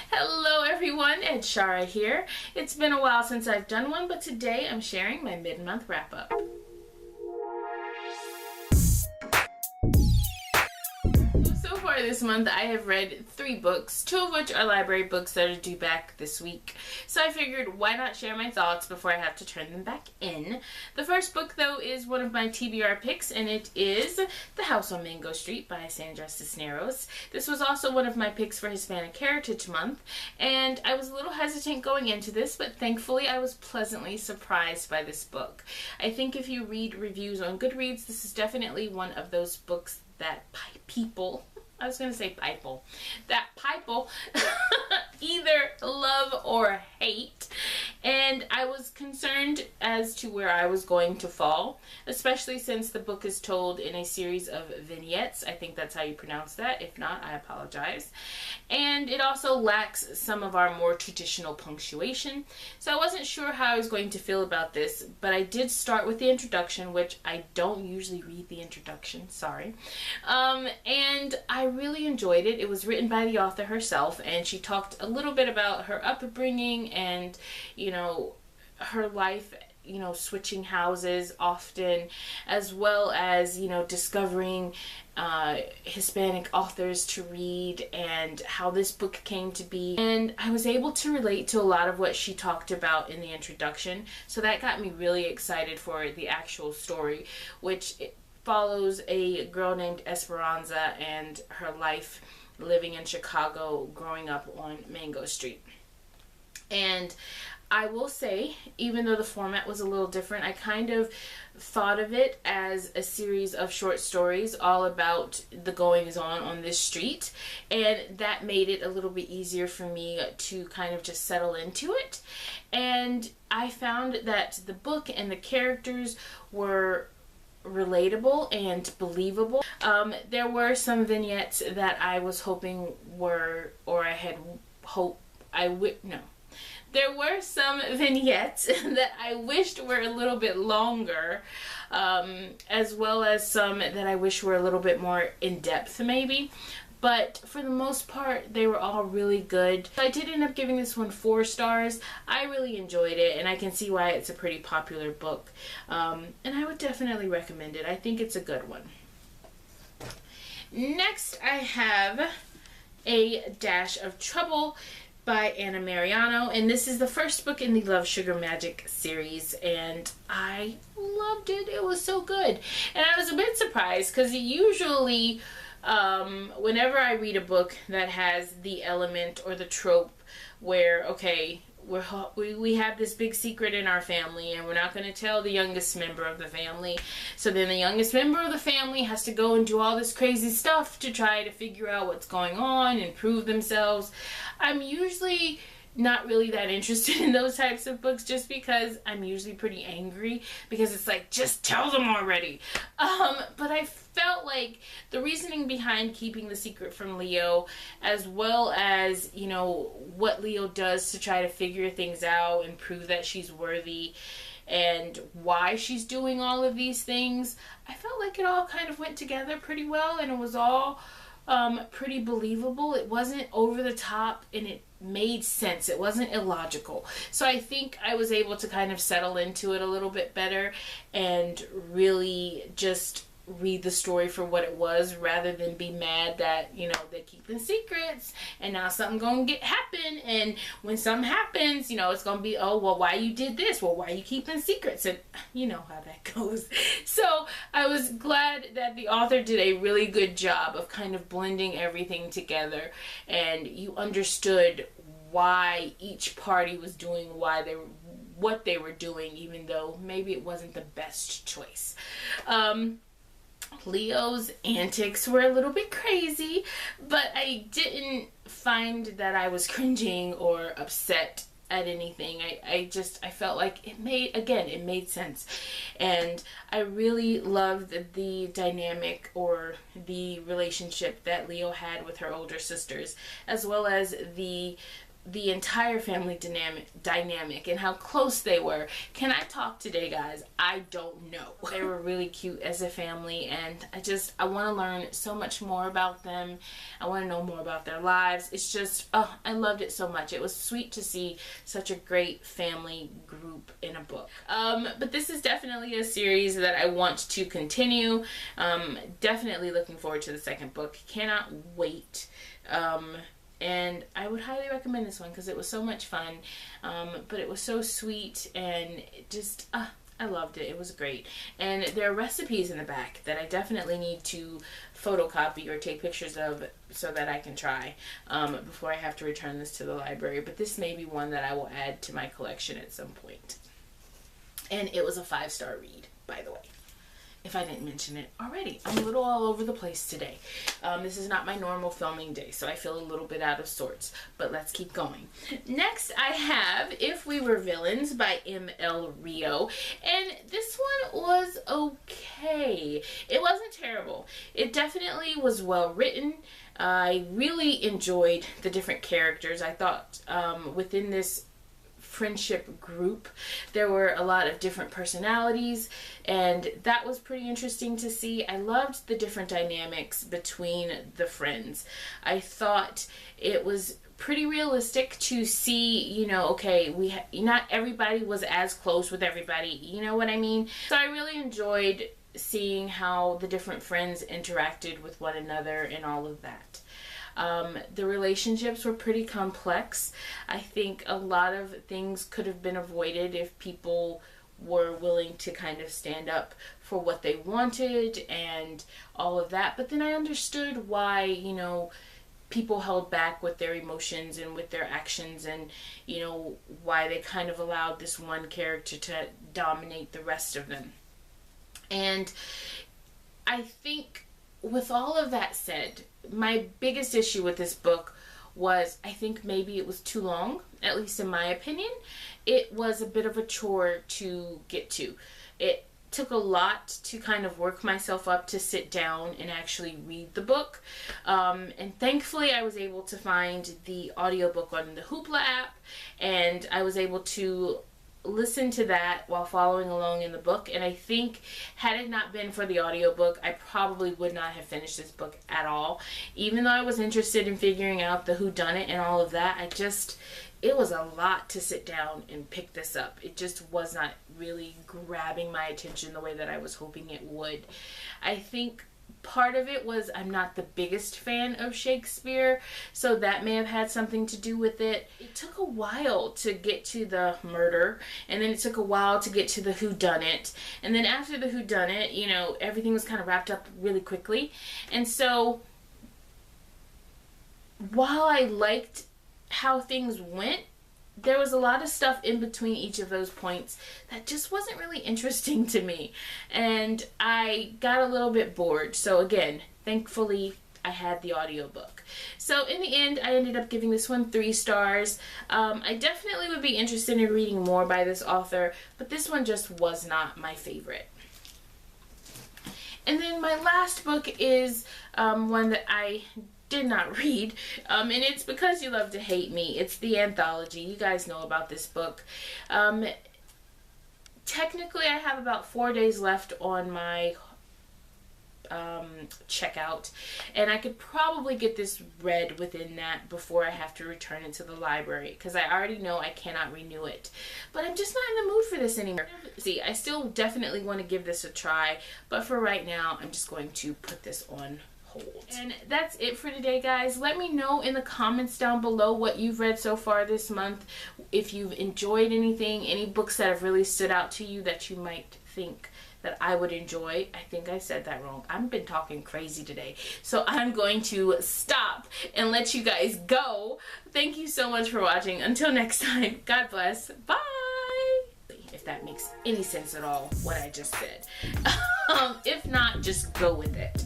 Hello everyone, Edshara here. It's been a while since I've done one, but today I'm sharing my mid-month wrap-up. So far this month I have read 3 books, 2 of which are library books that are due back this week. So I figured why not share my thoughts before I have to turn them back in. The first book though is one of my TBR picks, and it is The House on Mango Street by Sandra Cisneros. This was also one of my picks for Hispanic Heritage Month, and I was a little hesitant going into this, but thankfully I was pleasantly surprised by this book. I think if you read reviews on Goodreads, this is definitely one of those books that people either love or hate, and I was concerned as to where I was going to fall, especially since the book is told in a series of vignettes. I think that's how you pronounce that. If not, I apologize. And it also lacks some of our more traditional punctuation, so I wasn't sure how I was going to feel about this, but I did start with the introduction, which I don't usually read the introduction, sorry. And I really enjoyed it. It was written by the author herself, and she talked a little bit about her upbringing and, her life, switching houses often, as well as, discovering Hispanic authors to read and how this book came to be. And I was able to relate to a lot of what she talked about in the introduction, so that got me really excited for the actual story, which follows a girl named Esperanza and her life living in Chicago, growing up on Mango Street. And I will say, even though the format was a little different, I kind of thought of it as a series of short stories all about the goings-on on this street, and that made it a little bit easier for me to kind of just settle into it. And I found that the book and the characters were relatable and believable. There were some vignettes that I was hoping were, or I had hoped there were some vignettes that I wished were a little bit longer, as well as some that I wish were a little bit more in-depth maybe. But for the most part, they were all really good. I did end up giving this one 4 stars. I really enjoyed it, and I can see why it's a pretty popular book. And I would definitely recommend it. I think it's a good one. Next, I have A Dash of Trouble by Anna Mariano, and this is the first book in the Love Sugar Magic series, and I loved it. It was so good. And I was a bit surprised because usually whenever I read a book that has the element or the trope where, okay, we have this big secret in our family and we're not going to tell the youngest member of the family, so then the youngest member of the family has to go and do all this crazy stuff to try to figure out what's going on and prove themselves. I'm usually not really that interested in those types of books, just because I'm usually pretty angry because it's like, just tell them already. But I felt like the reasoning behind keeping the secret from Leo, as well as, what Leo does to try to figure things out and prove that she's worthy and why she's doing all of these things, I felt like it all kind of went together pretty well, and it was all pretty believable. It wasn't over the top, and it made sense. It wasn't illogical. So I think I was able to kind of settle into it a little bit better and really just read the story for what it was, rather than be mad that, they're keeping secrets and now something gonna happen, and when something happens, it's gonna be, oh, well, why you did this? Well, why you keeping secrets? And you know how that goes. So I was glad that the author did a really good job of kind of blending everything together, and you understood why each party was doing what they were doing, even though maybe it wasn't the best choice. Leo's antics were a little bit crazy, but I didn't find that I was cringing or upset at anything. I felt like it made sense. And I really loved the dynamic or the relationship that Leo had with her older sisters, as well as the the entire family dynamic and how close they were. Can I talk today, guys? I don't know. They were really cute as a family, and I want to learn so much more about them. I want to know more about their lives. It's just, oh, I loved it so much. It was sweet to see such a great family group in a book. But this is definitely a series that I want to continue. Definitely looking forward to the second book. Cannot wait. And I would highly recommend this one because it was so much fun, but it was so sweet, and it just, I loved it. It was great. And there are recipes in the back that I definitely need to photocopy or take pictures of so that I can try before I have to return this to the library. But this may be one that I will add to my collection at some point. And it was a 5-star read, by the way, if I didn't mention it already. I'm a little all over the place today. This is not my normal filming day, so I feel a little bit out of sorts, but let's keep going. Next, I have If We Were Villains by M.L. Rio, and this one was okay. It wasn't terrible. It definitely was well written. I really enjoyed the different characters. I thought within this friendship group there were a lot of different personalities, and that was pretty interesting to see. I loved the different dynamics between the friends. I thought it was pretty realistic to see, you know, okay, not everybody was as close with everybody, you know what I mean? So I really enjoyed seeing how the different friends interacted with one another and all of that. The relationships were pretty complex. I think a lot of things could have been avoided if people were willing to kind of stand up for what they wanted and all of that. But then I understood why, you know, people held back with their emotions and with their actions, and, you know, why they kind of allowed this one character to dominate the rest of them. And I think with all of that said, my biggest issue with this book was, I think maybe it was too long, at least in my opinion. It was a bit of a chore to get to. It took a lot to kind of work myself up to sit down and actually read the book. And thankfully I was able to find the audiobook on the Hoopla app, and I was able to listen to that while following along in the book. And I think had it not been for the audiobook, I probably would not have finished this book at all. Even though I was interested in figuring out the whodunit and all of that, it was a lot to sit down and pick this up. It just was not really grabbing my attention the way that I was hoping it would. I think part of it was I'm not the biggest fan of Shakespeare, so that may have had something to do with it. It took a while to get to the murder, and then it took a while to get to the whodunit, and then after the whodunit, you know, everything was kind of wrapped up really quickly. And so while I liked how things went, there was a lot of stuff in between each of those points that just wasn't really interesting to me, and I got a little bit bored. So again, thankfully I had the audiobook. So in the end, I ended up giving this one 3 stars. I definitely would be interested in reading more by this author, but this one just was not my favorite. And then my last book is one that I did not read, and it's Because You Love to Hate Me. It's the anthology. You guys know about this book. Technically I have about 4 days left on my checkout, and I could probably get this read within that before I have to return it to the library, because I already know I cannot renew it. But I'm just not in the mood for this anymore. See, I still definitely want to give this a try, but for right now I'm just going to put this on hold. And that's it for today, guys. Let me know in the comments down below what you've read so far this month. If you've enjoyed anything, any books that have really stood out to you that you might think that I would enjoy. I think I said that wrong. I've been talking crazy today, so I'm going to stop and let you guys go. Thank you so much for watching. Until next time, God bless. Bye. If that makes any sense at all, what I just said. If not, just go with it.